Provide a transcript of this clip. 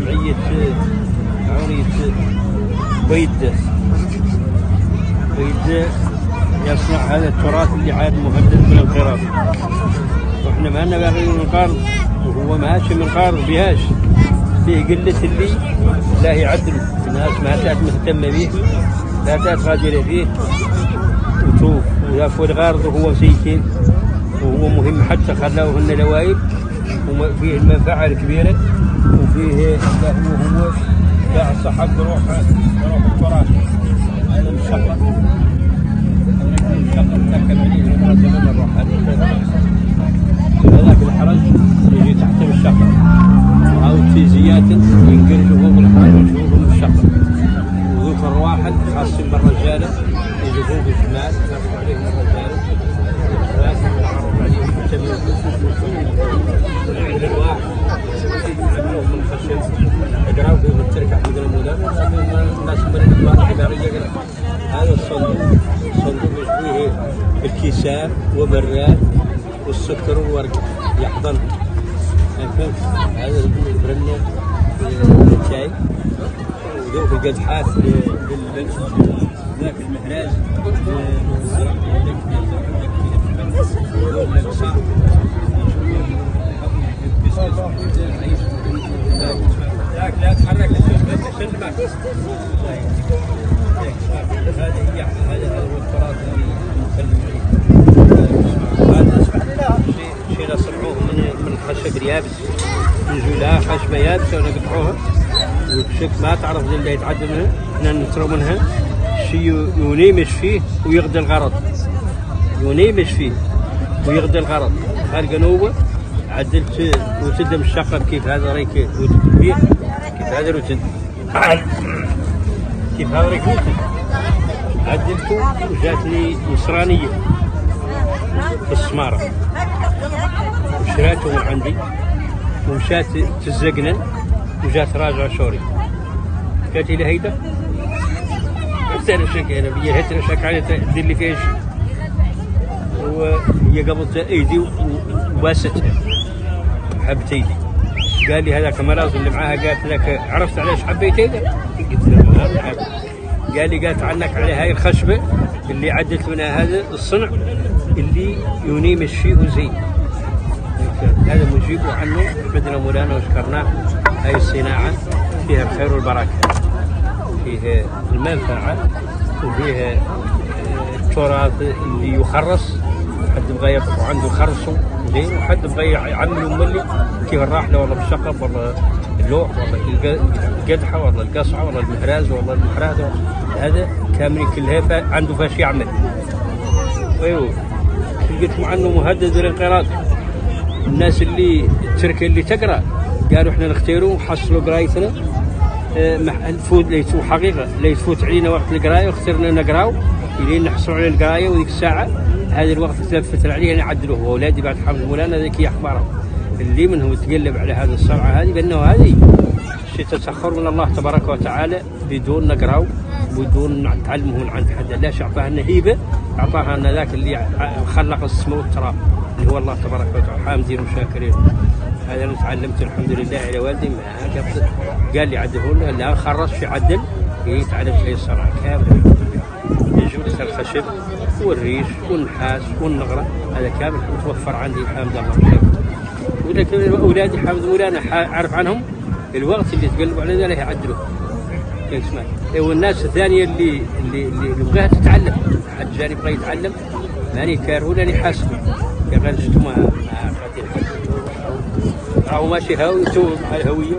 جمعية عورية بيد يصنع هذا التراث اللي عاد مهدد من الانقراض، واحنا ما لنا باغيين ننقرض وهو ماشي من قارض بيهاش، فيه قلة اللي لا يعدل الناس ما تات مهتمة به، لا تات غادرة فيه وتوف ويافوا الغارض وهو مسيكين وهو مهم، حتى خلاوه هن لوايب وفيه المنفعة الكبيرة وفيه هو باع صحة روح التراث. هذا مشقق تركب عليه المرة زمان الروح هذاك الحرج يجي تحت الشقة أو تيزيات ينقرجوا فوق الحرج ويشوفوا الشقة، وذوك الرواحل خاصين بالرجالة يجوا فوق الشمال يرفعوا عليهم الرجالة ولكن يعرض عليهم عند الواحد يعملوه من خشب يقراوا فيه التركة حق المولان، الناس من الكبار الحجارية يقرأ. هذا الصندوق يشبيه الكيسان وبراد والسكر والورق يحضن، هذا البرنة الشاي وذوق القدحات للبنش ذاك المهراج لا تحرك سلمك. هذا هو التراث اللي نتكلم عليه. هذا شيء صنعوه من الخشب اليابس، نجوا لها خشبه يابسه ونقطعوها والشك ما تعرف اللي يتعدى منها، احنا نشتروا منها شيء ينيمش فيه ويغدي الغرض، ينيمش فيه ويغدي الغرض. خالقه نوبه عدلت وتدم الشقه كيف هذا ريك وتدبيه كيف هذا وتد كيف هذا ريك عدلته وجاتني نصرانيه في السماره وشريته من عندي ومشات تزقنن وجات راجعه شوري قالت لي هيدا قلت انا شك انا بيا هتر شك على دير لي فيها شيء، وهي قبضت ايدي وباستها حبت ايدي. قال لي هذاك مرض اللي معاها قالت لك عرفت علاش حبيت ايدك؟ قلت له قال لي قالت عنك على هاي الخشبه اللي عدلت منها هذا الصنع اللي ينيم الشيء وزين. هذا مجيب عنه حمدنا مولانا وشكرناه. هاي الصناعه فيها الخير والبركه، فيها المنفعه وفيها التراث اللي يخرص، حد بغى يبقى عنده خرصه زين وحد بغى يعملوا ملي كيف الراحله والله بالشقف والله اللوح والله القدحه والله القصعه والله المهراز والله المحراز، هذا كامل كلها عنده فاش يعمل. ايوه لقيت مع انه مهدد بالانقراض. الناس اللي التركه اللي تقرا قالوا احنا نختاروا وحصلوا قرايتنا تفوت ليتو حقيقه لا يفوت علينا وقت القرايه واخترنا نقراو الين نحصلوا على القرايه وذيك الساعه هذا الوقت تلفت عليه نعدلوه. واولادي بعد حمد مولانا ذيك اخبارهم اللي منهم يتقلب على هذه الصنعه هذه بانه هذه شيء تسخر من الله تبارك وتعالى بدون نقراو بدون نتعلمه من عند حد. لاش اعطاها لنا هيبه، اعطاها لنا ذاك اللي خلق السماء والتراب اللي هو الله تبارك وتعالى، حامدين وشاكرين. هذا انا تعلمت الحمد لله على والدي ما قال لي عدله لنا، لا خرج في عدل تعلمت هي الصنعه كامله. جلس الخشب والريش والنحاس والنغره هذا كامل متوفر عندي حامد الله وشاكر. ولكن اولادي حامد مولانا عارف عنهم الوقت اللي تقلبوا على ذلك يعدلوا. والناس الثانيه اللي بغاها تتعلم، حد جاني بغى يتعلم ماني كارهون راني حاسبه يا غير شفتوا ما غادي راهو ماشي هاوي تو مع الهويه